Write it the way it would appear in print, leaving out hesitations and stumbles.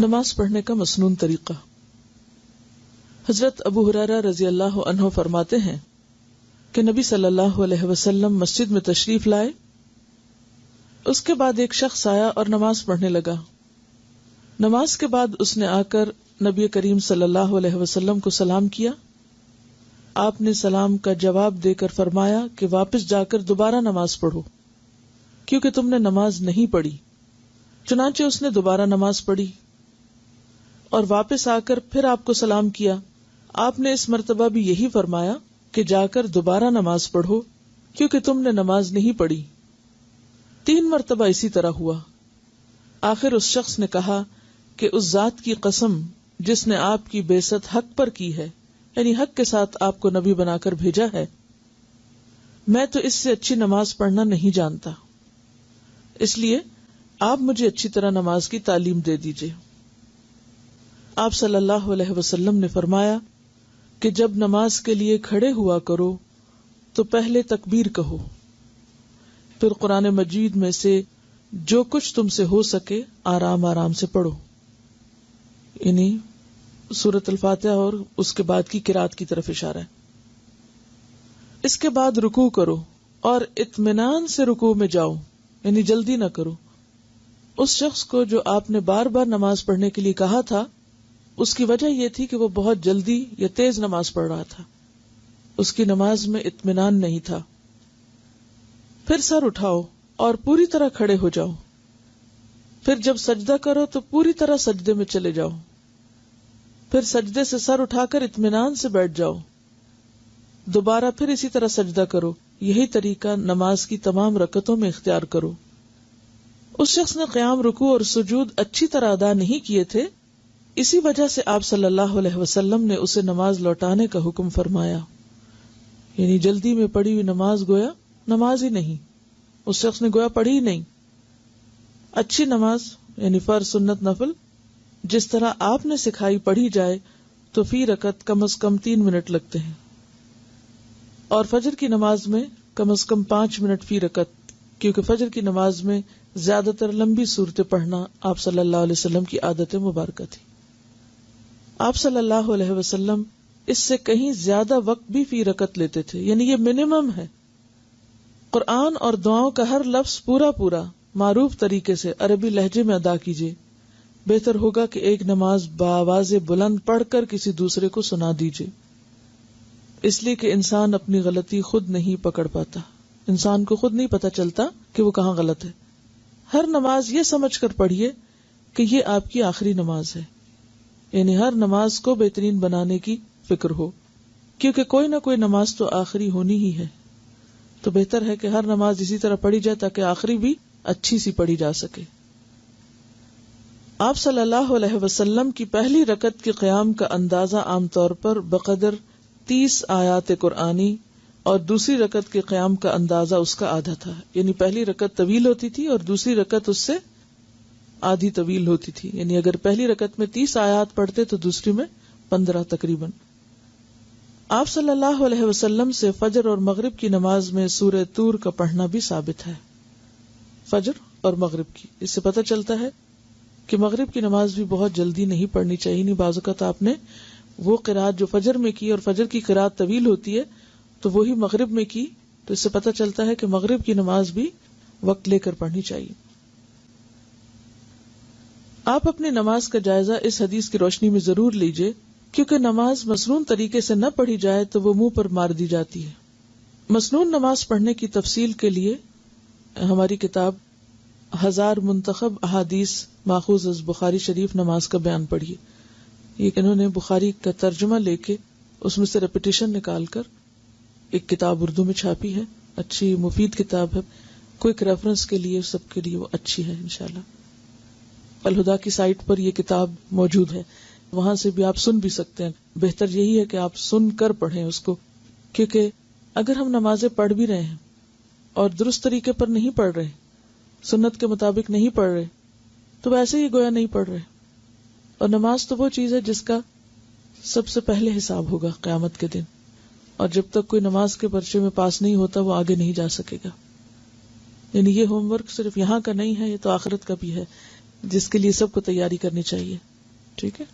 نماز پڑھنے کا مسنون طریقہ۔ حضرت ابو ہریرہ رضی اللہ عنہ فرماتے ہیں کہ نبی صلی اللہ علیہ وسلم مسجد میں تشریف لائے، اس کے بعد ایک شخص آیا اور نماز پڑھنے لگا۔ نماز کے بعد اس نے آ کر نبی کریم صلی اللہ علیہ وسلم کو سلام کیا۔ آپ نے سلام کا جواب دے کر فرمایا کہ واپس جا کر دوبارہ نماز پڑھو، کیونکہ تم نے نماز نہیں پڑھی۔ چنانچہ اس نے دوبارہ نماز پڑھی اور واپس آ کر پھر آپ کو سلام کیا۔ آپ نے اس مرتبہ بھی یہی فرمایا کہ جا کر دوبارہ نماز پڑھو، کیونکہ تم نے نماز نہیں پڑھی۔ 3 مرتبہ اسی طرح ہوا۔ آخر اس شخص نے کہا کہ اس ذات کی قسم جس نے آپ کی بعثت حق پر کی ہے، یعنی حق کے ساتھ آپ کو نبی بنا کر بھیجا ہے، میں تو اس سے اچھی نماز پڑھنا نہیں جانتا، اس لیے آپ مجھے اچھی طرح نماز کی تعلیم دے دیجیے۔ آپ صلی اللہ علیہ وسلم نے فرمایا کہ جب نماز کے لیے کھڑے ہوا کرو تو پہلے تکبیر کہو، پھر قرآن مجید میں سے جو کچھ تم سے ہو سکے آرام آرام سے پڑھو، یعنی سورۃ الفاتحہ اور اس کے بعد کی قرات کی طرف اشارہ ہے۔ اس کے بعد رکوع کرو اور اطمینان سے رکوع میں جاؤ، یعنی جلدی نہ کرو۔ اس شخص کو جو آپ نے بار بار نماز پڑھنے کے لیے کہا تھا، اس کی وجہ یہ تھی کہ وہ بہت جلدی یا تیز نماز پڑھ رہا تھا، اس کی نماز میں اطمینان نہیں تھا۔ پھر سر اٹھاؤ اور پوری طرح کھڑے ہو جاؤ، پھر جب سجدہ کرو تو پوری طرح سجدے میں چلے جاؤ، پھر سجدے سے سر اٹھا کر اطمینان سے بیٹھ جاؤ، دوبارہ پھر اسی طرح سجدہ کرو۔ یہی طریقہ نماز کی تمام رکعتوں میں اختیار کرو۔ اس شخص نے قیام، رکوع اور سجود اچھی طرح ادا نہیں کیے تھے، اسی وجہ سے آپ صلی اللہ علیہ وسلم نے اسے نماز لوٹانے کا حکم فرمایا، یعنی جلدی میں پڑھی ہوئی نماز گویا نماز ہی نہیں، اس شخص نے گویا پڑھی ہی نہیں۔ اچھی نماز یعنی فرض، سنت، نفل جس طرح آپ نے سکھائی پڑھی جائے تو فی رکعت کم از کم 3 منٹ لگتے ہیں، اور فجر کی نماز میں کم از کم 5 منٹ فی رکعت، کیونکہ فجر کی نماز میں زیادہ تر لمبی صورتیں پڑھنا آپ صلی اللہ علیہ وسلم کی عادت مبارکہ تھی۔ آپ صلی اللہ علیہ وسلم اس سے کہیں زیادہ وقت بھی فی رکعت لیتے تھے، یعنی یہ منیمم ہے۔ قرآن اور دعاؤں کا ہر لفظ پورا معروف طریقے سے عربی لہجے میں ادا کیجیے۔ بہتر ہوگا کہ ایک نماز بآواز بلند پڑھ کر کسی دوسرے کو سنا دیجیے، اس لیے کہ انسان اپنی غلطی خود نہیں پکڑ پاتا، انسان کو خود نہیں پتا چلتا کہ وہ کہاں غلط ہے۔ ہر نماز یہ سمجھ کر پڑھیے کہ یہ آپ کی آخری نماز ہے، یعنی ہر نماز کو بہترین بنانے کی فکر ہو، کیونکہ کوئی نہ کوئی نماز تو آخری ہونی ہی ہے، تو بہتر ہے کہ ہر نماز اسی طرح پڑھی جائے تاکہ آخری بھی اچھی سی پڑھی جا سکے۔ آپ صلی اللہ علیہ وسلم کی پہلی رکعت کے قیام کا اندازہ عام طور پر بقدر 30 آیات قرآنی اور دوسری رکعت کے قیام کا اندازہ اس کا آدھا تھا، یعنی پہلی رکعت طویل ہوتی تھی اور دوسری رکعت اس سے آدھی طویل ہوتی تھی، یعنی اگر پہلی رکعت میں 30 آیات پڑھتے تو دوسری میں 15 تقریباً۔ آپ صلی اللہ علیہ وسلم سے فجر اور مغرب کی نماز میں سورہ طور کا پڑھنا بھی ثابت ہے، فجر اور مغرب کی۔ اس سے پتہ چلتا ہے کہ مغرب کی نماز بھی بہت جلدی نہیں پڑھنی چاہیے، نہیں بعض اوقات آپ نے وہ قرات جو فجر میں کی اور فجر کی قرات طویل ہوتی ہے تو وہی مغرب میں کی، تو اس سے پتہ چلتا ہے کہ مغرب کی نماز بھی وقت لے کر پڑھنی چاہیے۔ آپ اپنی نماز کا جائزہ اس حدیث کی روشنی میں ضرور لیجئے، کیونکہ نماز مسنون طریقے سے نہ پڑھی جائے تو وہ منہ پر مار دی جاتی ہے۔ مسنون نماز پڑھنے کی تفصیل کے لیے ہماری کتاب 1000 منتخب احادیث ماخوذ از بخاری شریف نماز کا بیان پڑھیے۔ یہ انہوں نے بخاری کا ترجمہ لے کے اس میں سے ریپیٹیشن نکال کر ایک کتاب اردو میں چھاپی ہے، اچھی مفید کتاب ہے، کوئک ریفرنس کے لیے سب کے لیے وہ اچھی ہے انشاءاللہ۔ الہدا کی سائٹ پر یہ کتاب موجود ہے، وہاں سے بھی آپ سن بھی سکتے ہیں۔ بہتر یہی ہے کہ آپ سن کر پڑھیں اس کو، کیونکہ اگر ہم نمازیں پڑھ بھی رہے ہیں اور درست طریقے پر نہیں پڑھ رہے، سنت کے مطابق نہیں پڑھ رہے، تو ویسے ہی گویا نہیں پڑھ رہے۔ اور نماز تو وہ چیز ہے جس کا سب سے پہلے حساب ہوگا قیامت کے دن، اور جب تک کوئی نماز کے پرچے میں پاس نہیں ہوتا وہ آگے نہیں جا سکے گا۔ یعنی یہ ہوم ورک صرف یہاں کا نہیں ہے، یہ تو آخرت کا بھی ہے، جس کے لیے سب کو تیاری کرنی چاہیے۔ ٹھیک ہے.